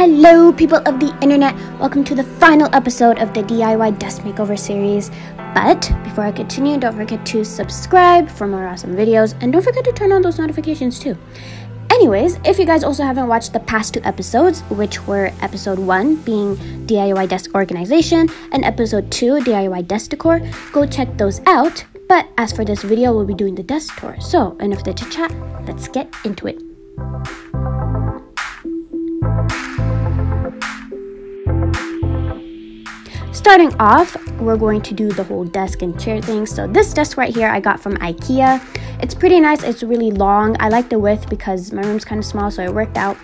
Hello people of the internet, welcome to the final episode of the DIY desk makeover series. But before I continue, don't forget to subscribe for more awesome videos and don't forget to turn on those notifications too. Anyways, if you guys also haven't watched the past two episodes, which were episode 1 being DIY desk organization and episode 2 DIY desk decor, go check those out. But as for this video, we'll be doing the desk tour. So enough the chit chat, let's get into it. Starting off, we're going to do the whole desk and chair thing. So this desk right here I got from IKEA. It's pretty nice. It's really long. I like the width because my room's kind of small, so it worked out.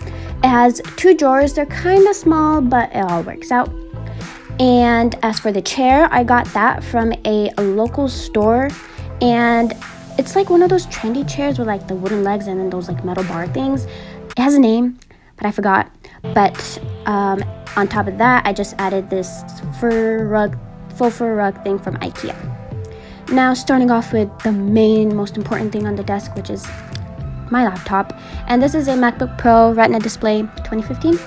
It has 2 drawers. They're kind of small, but it all works out. And as for the chair, I got that from a local store. And it's like one of those trendy chairs with like the wooden legs and then those like metal bar things. It has a name, but I forgot. But on top of that, I just added this faux fur rug thing from IKEA. Now, starting off with the most important thing on the desk, which is my laptop. And this is a MacBook Pro Retina display 2015.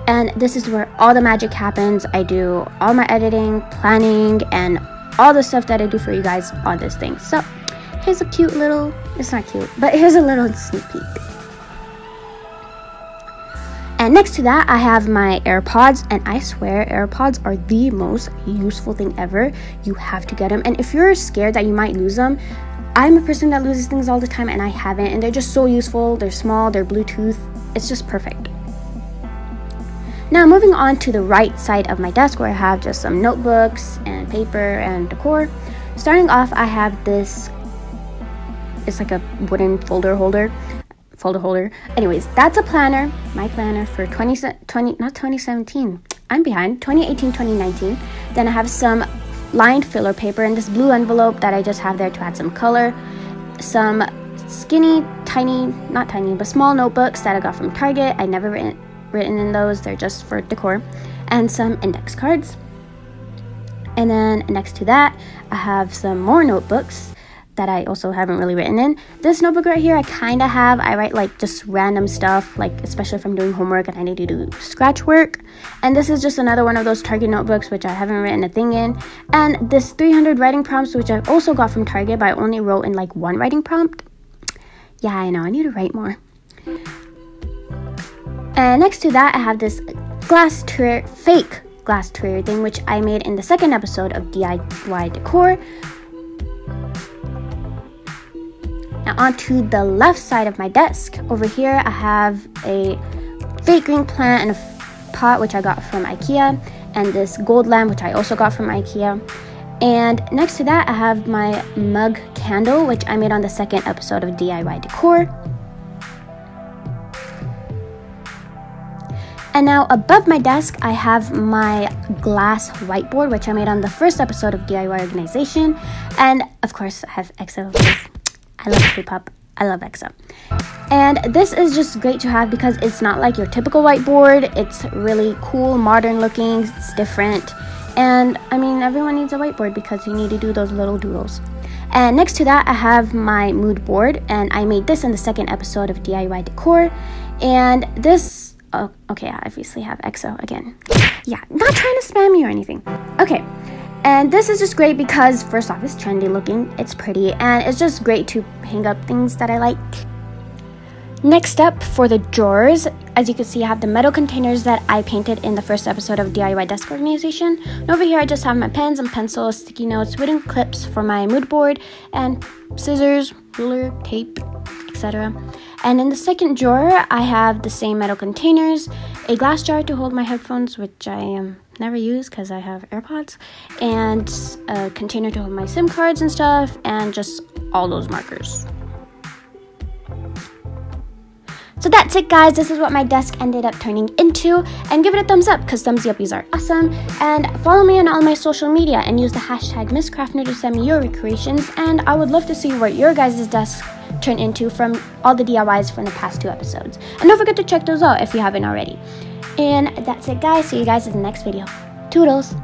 And this is where all the magic happens. I do all my editing, planning, and all the stuff that I do for you guys on this thing. So here's a cute little, it's not cute, but here's a little sneak peek. And next to that, I have my AirPods, and I swear AirPods are the most useful thing ever. You have to get them. And if you're scared that you might lose them, I'm a person that loses things all the time, and I haven't. And they're just so useful. They're small, they're Bluetooth. It's just perfect. Now, moving on to the right side of my desk, where I have just some notebooks and paper and decor. Starting off, I have this, it's like a wooden folder holder. Anyways, that's a planner, my planner for 2018, 2019. Then I have some lined filler paper and this blue envelope that I just have there to add some color. Some skinny, not tiny, but small notebooks that I got from Target. I never written in those, they're just for decor. And some index cards. And then next to that, I have some more notebooks that I also haven't really written in. This notebook right here, I write like just random stuff, like especially if I'm doing homework and I need to do scratch work. And this is just another one of those Target notebooks, which I haven't written a thing in. And this 300 writing prompts, which I also got from Target, but I only wrote in like 1 writing prompt. Yeah, I know, I need to write more. And next to that, I have this fake glass Twitter thing, which I made in the second episode of DIY decor. Now onto the left side of my desk. Over here, I have a fake green plant and a pot, which I got from IKEA, and this gold lamp, which I also got from IKEA. And next to that, I have my mug candle, which I made on the second episode of DIY decor. And now above my desk, I have my glass whiteboard, which I made on the first episode of DIY organization. And of course, I have XO. I love K-pop. I love XO. And this is just great to have because it's not like your typical whiteboard. It's really cool, modern looking. It's different. And I mean, everyone needs a whiteboard because you need to do those little doodles. And next to that, I have my mood board. And I made this in the second episode of DIY decor. And this, oh, okay, I obviously have XO again. Yeah, not trying to spam you or anything. Okay. And this is just great because, first off, it's trendy looking, it's pretty, and it's just great to hang up things that I like. Next up, for the drawers, as you can see, I have the metal containers that I painted in the first episode of DIY desk organization. And over here, I just have my pens and pencils, sticky notes, wooden clips for my mood board, and scissors, ruler, tape, etc. And in the second drawer, I have the same metal containers, a glass jar to hold my headphones, which I never use because I have AirPods, and a container to hold my SIM cards and stuff, and just all those markers. So that's it, guys. This is what my desk ended up turning into, and give it a thumbs up because thumbs uppies are awesome. And follow me on all my social media and use the hashtag mscraftnerd to send me your recreations, and I would love to see what your guys' desk turned into from all the DIYs from the past 2 episodes. And don't forget to check those out if you haven't already. And that's it, guys. See you guys in the next video. Toodles!